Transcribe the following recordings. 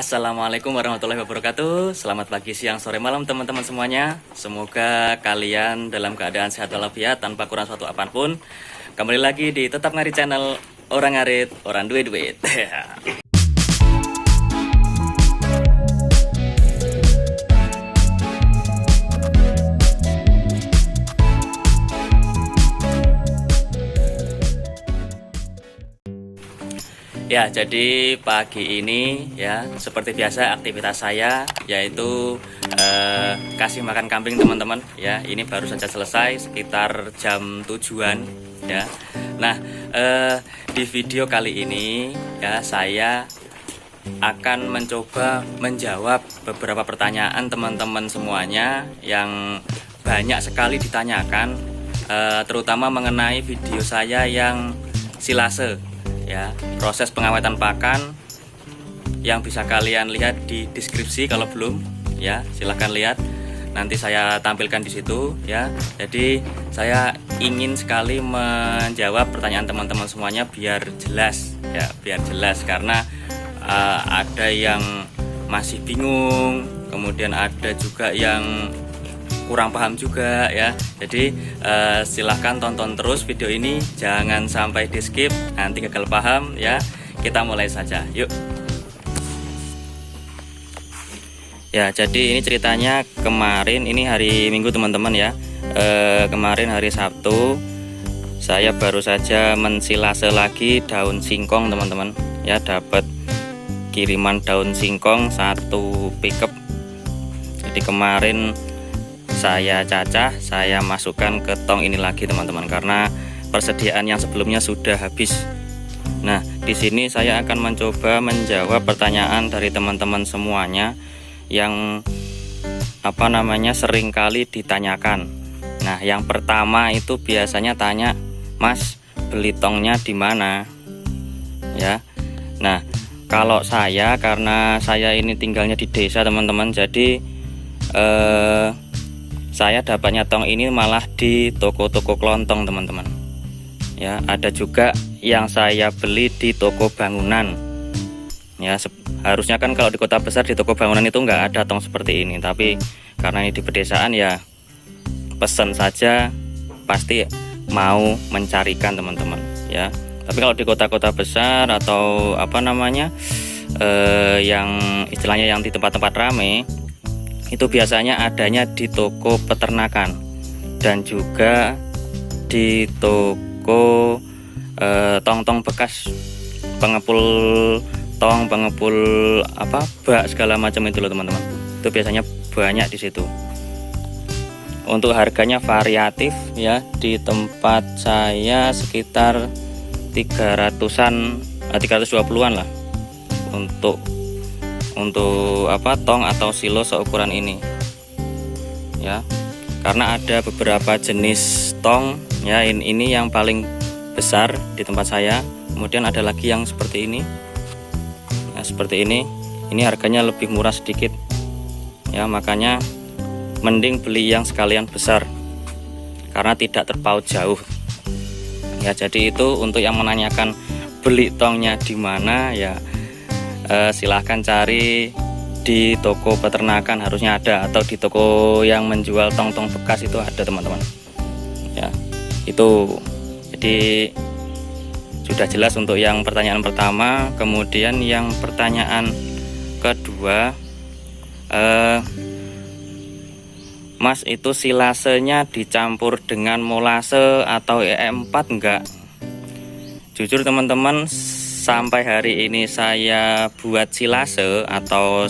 Assalamualaikum warahmatullahi wabarakatuh. Selamat pagi, siang, sore, malam teman-teman semuanya. Semoga kalian dalam keadaan sehat walafiat tanpa kurang suatu apapun. Kembali lagi di Tetap Ngarit Channel, orang ngarit, orang duit-duit. Ya, jadi pagi ini ya seperti biasa aktivitas saya yaitu kasih makan kambing teman-teman ya. Ini baru saja selesai sekitar jam 7-an ya. Nah, di video kali ini ya saya akan mencoba menjawab beberapa pertanyaan teman-teman semuanya yang banyak sekali ditanyakan, terutama mengenai video saya yang silase ya, proses pengawetan pakan yang bisa kalian lihat di deskripsi. Kalau belum ya silahkan lihat, nanti saya tampilkan di situ ya. Jadi saya ingin sekali menjawab pertanyaan teman-teman semuanya biar jelas ya, biar jelas karena ada yang masih bingung, kemudian ada juga yang kurang paham juga ya. Jadi silahkan tonton terus video ini, jangan sampai di skip, nanti gagal paham ya. Kita mulai saja, yuk. Ya, jadi ini ceritanya kemarin, ini hari Minggu teman-teman ya. Kemarin hari Sabtu saya baru saja mensilase lagi daun singkong teman-teman ya, dapat kiriman daun singkong 1 pickup. Jadi kemarin saya cacah, saya masukkan ke tong ini lagi teman-teman karena persediaan yang sebelumnya sudah habis. Nah, di sini saya akan mencoba menjawab pertanyaan dari teman-teman semuanya yang sering kali ditanyakan. Nah, yang pertama itu biasanya tanya, "Mas, beli tongnya di mana?" Ya. Nah, kalau saya, karena saya ini tinggalnya di desa teman-teman, jadi saya dapatnya tong ini malah di toko-toko kelontong teman-teman ya. Ada juga yang saya beli di toko bangunan ya. Harusnya kan kalau di kota besar di toko bangunan itu nggak ada tong seperti ini, tapi karena ini di pedesaan ya pesen saja pasti mau mencarikan teman-teman ya. Tapi kalau di kota-kota besar atau yang istilahnya yang di tempat-tempat ramai, itu biasanya adanya di toko peternakan dan juga di toko tong-tong bekas, pengepul tong, pengepul bak segala macam itu loh teman-teman. Itu biasanya banyak di situ. Untuk harganya variatif ya, di tempat saya sekitar 320-an lah untuk tong atau silo seukuran ini ya. Karena ada beberapa jenis tong ya, ini yang paling besar di tempat saya, kemudian ada lagi yang seperti ini ya, seperti ini harganya lebih murah sedikit ya, makanya mending beli yang sekalian besar karena tidak terpaut jauh ya. Jadi itu untuk yang menanyakan beli tongnya di mana ya, silahkan cari di toko peternakan, harusnya ada, atau di toko yang menjual tong-tong bekas itu ada teman-teman ya. Itu jadi sudah jelas untuk yang pertanyaan pertama. Kemudian yang pertanyaan kedua, Mas, itu silasenya dicampur dengan molase atau EM4 enggak? Jujur teman-teman, sampai hari ini saya buat silase atau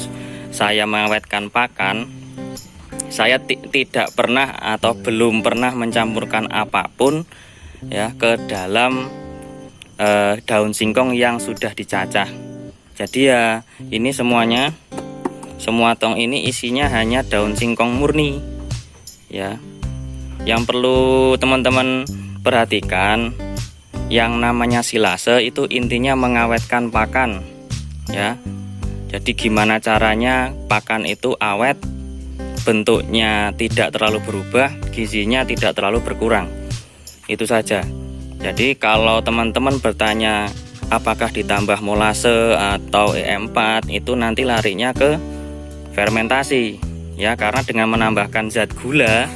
saya mengawetkan pakan, saya tidak pernah atau belum pernah mencampurkan apapun ya ke dalam daun singkong yang sudah dicacah. Jadi ya ini semua tong ini isinya hanya daun singkong murni ya. Yang perlu teman-teman perhatikan, yang namanya silase itu intinya mengawetkan pakan ya. Jadi gimana caranya pakan itu awet, bentuknya tidak terlalu berubah, gizinya tidak terlalu berkurang, itu saja. Jadi kalau teman-teman bertanya apakah ditambah molase atau E4, itu nanti larinya ke fermentasi ya, karena dengan menambahkan zat gula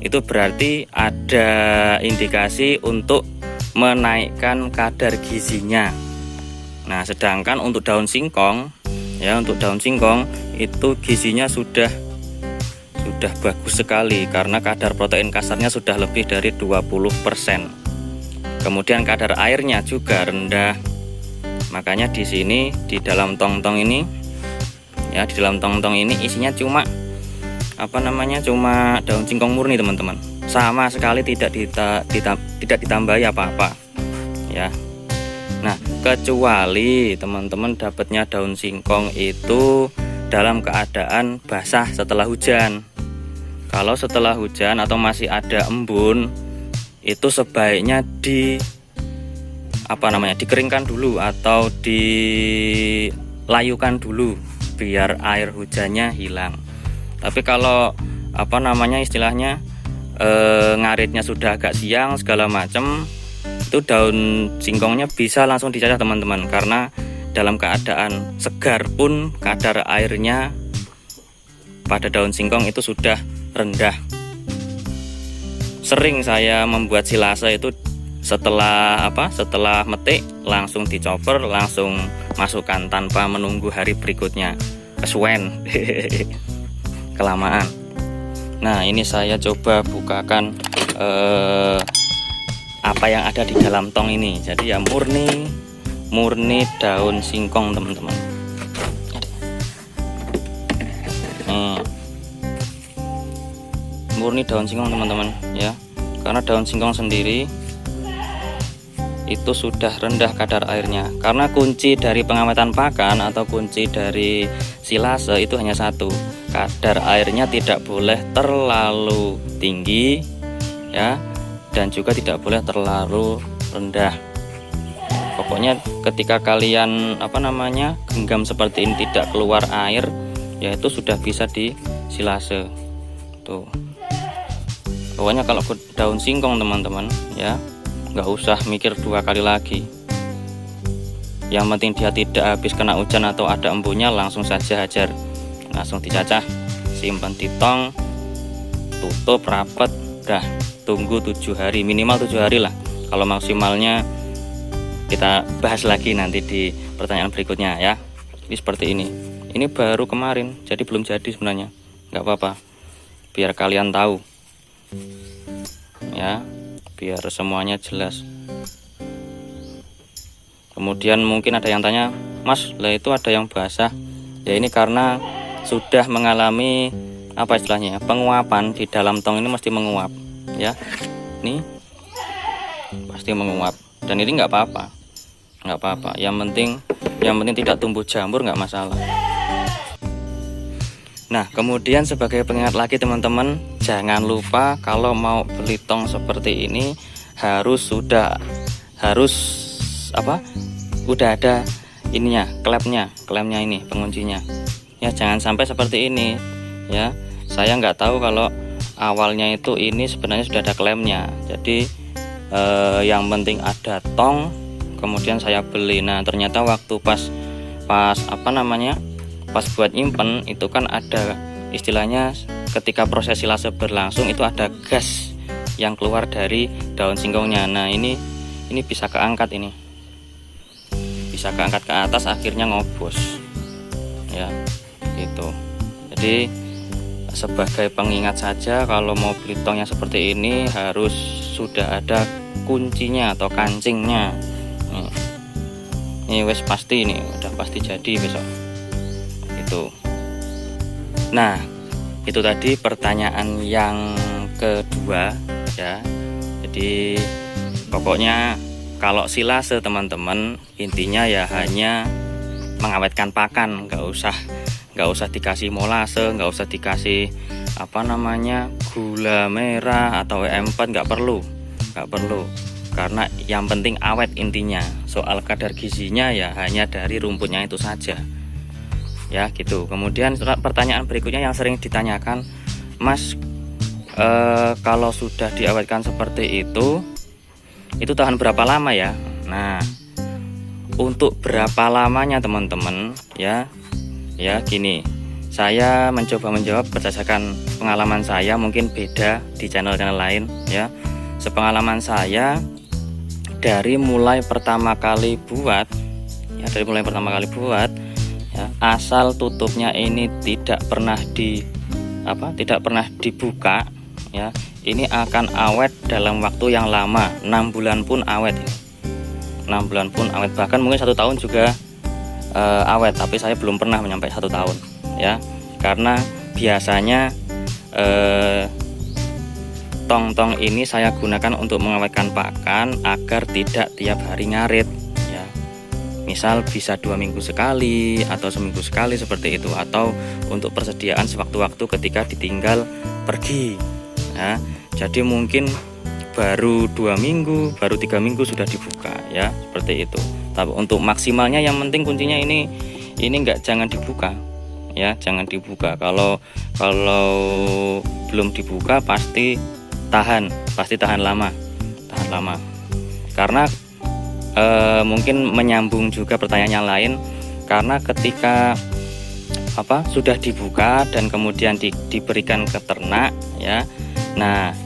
itu berarti ada indikasi untuk menaikkan kadar gizinya. Nah, sedangkan untuk daun singkong ya, untuk daun singkong itu gizinya sudah bagus sekali karena kadar protein kasarnya sudah lebih dari 20%. Kemudian kadar airnya juga rendah. Makanya di sini di dalam tong-tong ini ya, di dalam tong-tong ini isinya cuma cuma daun singkong murni teman-teman. Sama sekali tidak ditambahi apa-apa ya. Nah, kecuali teman-teman dapatnya daun singkong itu dalam keadaan basah setelah hujan. Kalau setelah hujan atau masih ada embun, itu sebaiknya dikeringkan dulu atau dilayukan dulu biar air hujannya hilang. Tapi kalau istilahnya ngaritnya sudah agak siang segala macam, itu daun singkongnya bisa langsung dicacah teman-teman, karena dalam keadaan segar pun kadar airnya pada daun singkong itu sudah rendah. Sering saya membuat silase itu setelah metik langsung dicoper, langsung masukkan tanpa menunggu hari berikutnya. Kesuwen. Kelamaan. Nah, ini saya coba bukakan apa yang ada di dalam tong ini. Jadi ya murni daun singkong teman-teman. Murni daun singkong teman-teman ya, karena daun singkong sendiri itu sudah rendah kadar airnya. Karena kunci dari pengawetan pakan atau kunci dari silase itu hanya satu, kadar airnya tidak boleh terlalu tinggi ya, dan juga tidak boleh terlalu rendah. Pokoknya ketika kalian genggam seperti ini tidak keluar air, ya itu sudah bisa di silase tuh. Pokoknya kalau daun singkong teman-teman ya, nggak usah mikir dua kali lagi. Yang penting dia tidak habis kena hujan atau ada embunnya, langsung saja hajar, langsung dicacah, simpan di tong, tutup rapat, dah tunggu 7 hari, minimal 7 hari lah. Kalau maksimalnya kita bahas lagi nanti di pertanyaan berikutnya ya. Ini seperti ini. Ini baru kemarin, jadi belum jadi sebenarnya. Nggak apa-apa, biar kalian tahu ya, biar semuanya jelas. Kemudian mungkin ada yang tanya, Mas, lah itu ada yang basah. Ya ini karena sudah mengalami penguapan di dalam tong ini, mesti menguap ya. Ini pasti menguap, dan ini nggak apa-apa. Yang penting tidak tumbuh jamur, nggak masalah. Nah, kemudian sebagai pengingat lagi teman-teman, jangan lupa kalau mau beli tong seperti ini udah ada ininya, klemnya ini penguncinya ya. Jangan sampai seperti ini ya. Saya nggak tahu kalau awalnya itu ini sebenarnya sudah ada klemnya. Jadi yang penting ada tong, kemudian saya beli. Nah, ternyata waktu pas buat nyimpen itu kan ada istilahnya, ketika proses silase berlangsung itu ada gas yang keluar dari daun singkongnya. Nah, ini bisa keangkat, bisa keangkat ke atas, akhirnya ngobos ya gitu. Jadi sebagai pengingat saja, kalau mau beli tong yang seperti ini harus sudah ada kuncinya atau kancingnya. Ini wes pasti, ini udah pasti jadi besok itu. Nah, itu tadi pertanyaan yang kedua ya. Jadi pokoknya kalau silase teman-teman, intinya ya hanya mengawetkan pakan, nggak usah dikasih molase, nggak usah dikasih gula merah atau E4, nggak perlu, karena yang penting awet intinya. Soal kadar gizinya ya hanya dari rumputnya itu saja ya gitu. Kemudian pertanyaan berikutnya yang sering ditanyakan, Mas, kalau sudah diawetkan seperti itu tahan berapa lama ya? Nah, untuk berapa lamanya teman-teman ya gini, saya mencoba menjawab berdasarkan pengalaman saya, mungkin beda di channel-channel lain ya. Sepengalaman saya dari mulai pertama kali buat ya, asal tutupnya ini tidak pernah dibuka ya, ini akan awet dalam waktu yang lama, 6 bulan pun awet ini. 6 bulan pun awet, bahkan mungkin 1 tahun juga awet, tapi saya belum pernah menyampai 1 tahun ya, karena biasanya tong-tong ini saya gunakan untuk mengawetkan pakan agar tidak tiap hari ngarit ya, misal bisa 2 minggu sekali atau seminggu sekali seperti itu, atau untuk persediaan sewaktu-waktu ketika ditinggal pergi ya. Jadi mungkin baru 2 minggu, baru 3 minggu sudah dibuka ya, seperti itu. Tapi untuk maksimalnya yang penting kuncinya ini jangan dibuka ya, jangan dibuka. Kalau belum dibuka pasti tahan lama. Karena mungkin menyambung juga pertanyaan yang lain, karena ketika sudah dibuka dan kemudian diberikan ke ternak ya, nah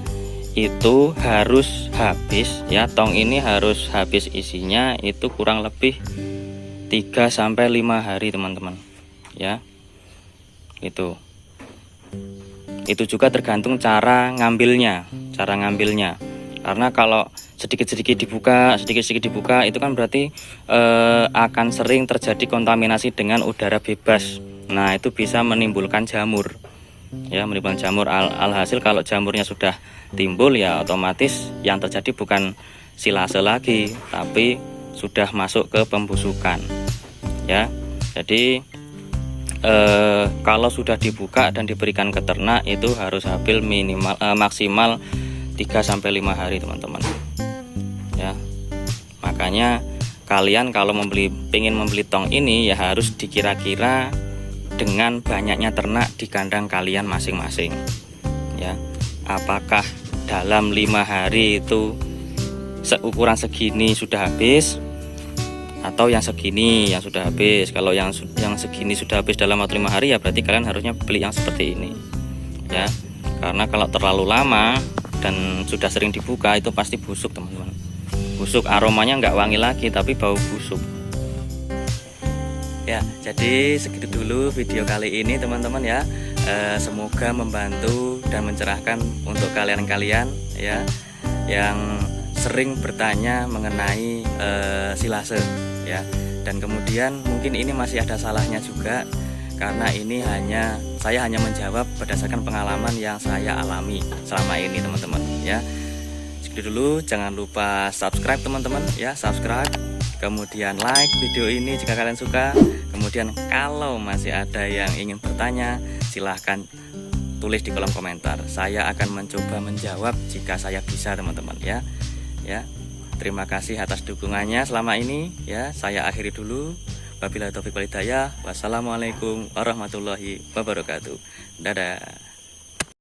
itu harus habis ya, tong ini harus habis isinya itu kurang lebih 3-5 hari teman-teman ya. Itu juga tergantung cara ngambilnya, karena kalau sedikit-sedikit dibuka itu kan berarti akan sering terjadi kontaminasi dengan udara bebas. Nah itu bisa menimbulkan jamur ya, alhasil kalau jamurnya sudah timbul ya otomatis yang terjadi bukan silase lagi, tapi sudah masuk ke pembusukan ya. Jadi kalau sudah dibuka dan diberikan ke ternak itu harus habis maksimal 3-5 hari teman-teman ya. Makanya kalian kalau ingin membeli tong ini ya harus dikira-kira dengan banyaknya ternak di kandang kalian masing-masing ya. Apakah dalam 5 hari itu seukuran segini sudah habis, atau yang segini yang sudah habis. Kalau yang segini sudah habis dalam waktu 5 hari ya berarti kalian harusnya beli yang seperti ini ya. Karena kalau terlalu lama dan sudah sering dibuka itu pasti busuk teman-teman, busuk, aromanya nggak wangi lagi tapi bau busuk ya. Jadi segitu dulu video kali ini teman-teman ya. Semoga membantu dan mencerahkan untuk kalian-kalian ya yang sering bertanya mengenai silase ya. Dan kemudian mungkin ini masih ada salahnya juga, karena ini saya hanya menjawab berdasarkan pengalaman yang saya alami selama ini teman-teman ya. Segitu dulu, jangan lupa subscribe teman-teman ya, subscribe, kemudian like video ini jika kalian suka. Kemudian kalau masih ada yang ingin bertanya silahkan tulis di kolom komentar, saya akan mencoba menjawab jika saya bisa teman-teman ya. Terima kasih atas dukungannya selama ini ya. Saya akhiri dulu. Wabillahi taufiq wal hidayah. Wassalamualaikum warahmatullahi wabarakatuh. Dadah.